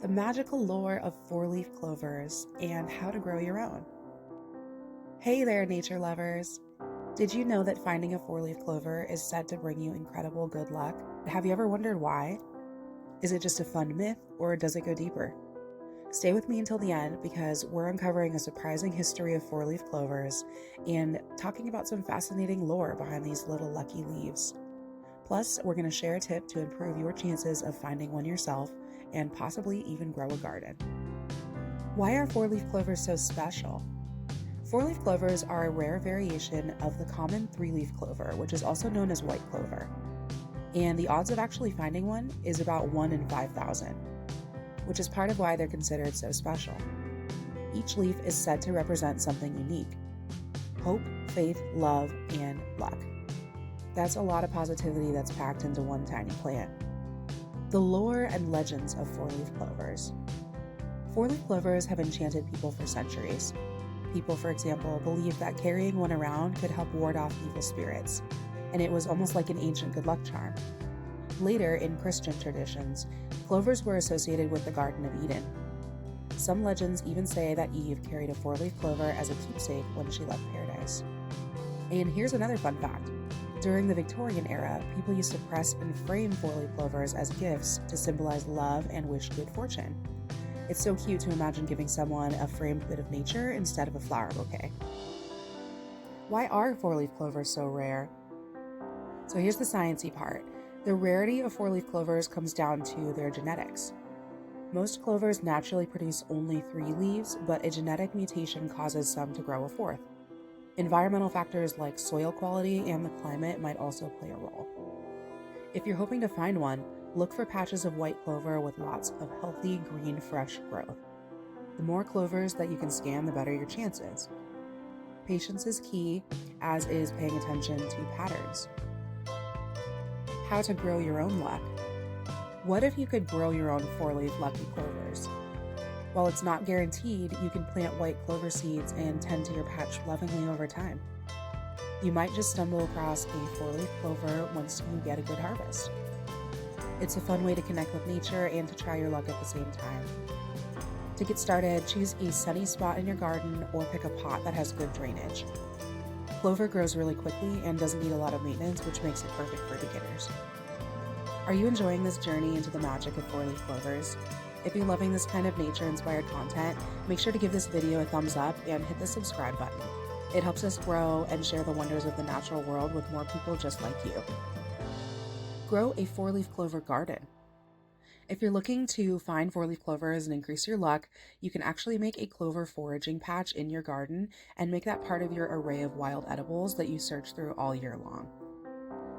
the magical lore of four-leaf clovers, and how to grow your own. Hey there, nature lovers! Did you know that finding a four-leaf clover is said to bring you incredible good luck? Have you ever wondered why? Is it just a fun myth, or does it go deeper? Stay with me until the end because we're uncovering a surprising history of four-leaf clovers and talking about some fascinating lore behind these little lucky leaves. Plus, we're going to share a tip to improve your chances of finding one yourself and possibly even grow a garden. Why are four-leaf clovers so special? Four-leaf clovers are a rare variation of the common three-leaf clover, which is also known as white clover. And the odds of actually finding one is about 1 in 5,000, which is part of why they're considered so special. Each leaf is said to represent something unique: hope, faith, love, and luck. That's a lot of positivity that's packed into one tiny plant. The lore and legends of four-leaf clovers. Four-leaf clovers have enchanted people for centuries. People, for example, believed that carrying one around could help ward off evil spirits, and it was almost like an ancient good luck charm. Later, in Christian traditions, clovers were associated with the Garden of Eden. Some legends even say that Eve carried a four-leaf clover as a keepsake when she left paradise. And here's another fun fact. During the Victorian era, people used to press and frame four-leaf clovers as gifts to symbolize love and wish good fortune. It's so cute to imagine giving someone a framed bit of nature instead of a flower bouquet. Why are four-leaf clovers so rare? So here's the sciencey part. The rarity of four-leaf clovers comes down to their genetics. Most clovers naturally produce only 3 leaves, but a genetic mutation causes some to grow a 4th. Environmental factors like soil quality and the climate might also play a role. If you're hoping to find one, look for patches of white clover with lots of healthy, green, fresh growth. The more clovers that you can scan, the better your chances. Patience is key, as is paying attention to patterns. How to grow your own luck. What if you could grow your own four-leaf lucky clovers? While it's not guaranteed, you can plant white clover seeds and tend to your patch lovingly over time. You might just stumble across a four-leaf clover once you get a good harvest. It's a fun way to connect with nature and to try your luck at the same time. To get started, choose a sunny spot in your garden or pick a pot that has good drainage. Clover grows really quickly and doesn't need a lot of maintenance, which makes it perfect for beginners. Are you enjoying this journey into the magic of four-leaf clovers? If you're loving this kind of nature-inspired content, make sure to give this video a thumbs up and hit the subscribe button. It helps us grow and share the wonders of the natural world with more people just like you. Grow a four-leaf clover garden. If you're looking to find four-leaf clovers and increase your luck, you can actually make a clover foraging patch in your garden and make that part of your array of wild edibles that you search through all year long.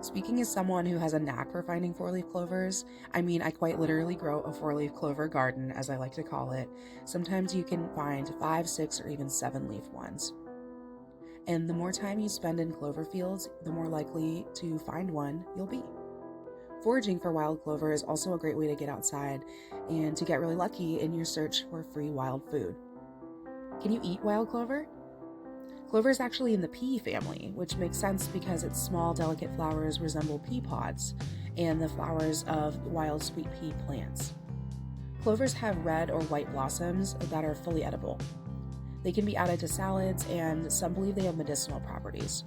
Speaking as someone who has a knack for finding four-leaf clovers, I quite literally grow a four-leaf clover garden, as I like to call it. Sometimes you can find 5, 6, or even 7-leaf ones. And the more time you spend in clover fields, the more likely to find one you'll be. Foraging for wild clover is also a great way to get outside and to get really lucky in your search for free wild food. Can you eat wild clover? Clover is actually in the pea family, which makes sense because its small, delicate flowers resemble pea pods and the flowers of wild sweet pea plants. Clovers have red or white blossoms that are fully edible. They can be added to salads, and some believe they have medicinal properties.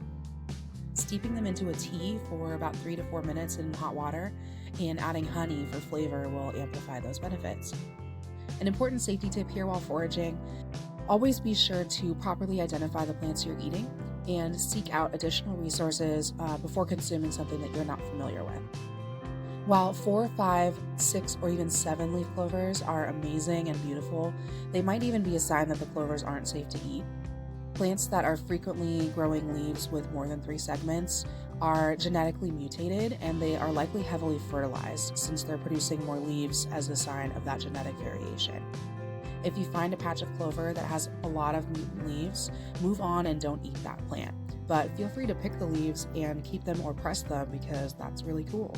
Steeping them into a tea for about 3 to 4 minutes in hot water and adding honey for flavor will amplify those benefits. An important safety tip here while foraging: always be sure to properly identify the plants you're eating and seek out additional resources before consuming something that you're not familiar with. While 4, 5, 6, or even 7-leaf clovers are amazing and beautiful, they might even be a sign that the clovers aren't safe to eat. Plants that are frequently growing leaves with more than 3 segments are genetically mutated, and they are likely heavily fertilized since they're producing more leaves as a sign of that genetic variation. If you find a patch of clover that has a lot of mutant leaves, move on and don't eat that plant. But feel free to pick the leaves and keep them or press them because that's really cool.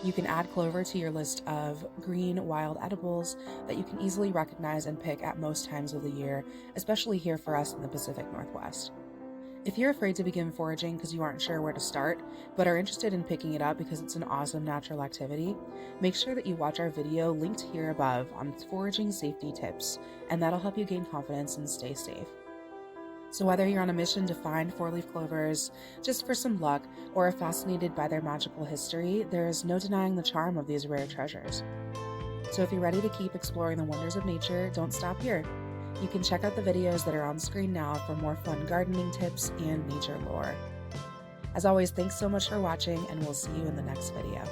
You can add clover to your list of green wild edibles that you can easily recognize and pick at most times of the year, especially here for us in the Pacific Northwest. If you're afraid to begin foraging because you aren't sure where to start, but are interested in picking it up because it's an awesome natural activity, make sure that you watch our video linked here above on foraging safety tips, and that'll help you gain confidence and stay safe. So whether you're on a mission to find four-leaf clovers just for some luck or are fascinated by their magical history, there is no denying the charm of these rare treasures. So if you're ready to keep exploring the wonders of nature, don't stop here. You can check out the videos that are on screen now for more fun gardening tips and nature lore. As always, thanks so much for watching, and we'll see you in the next video.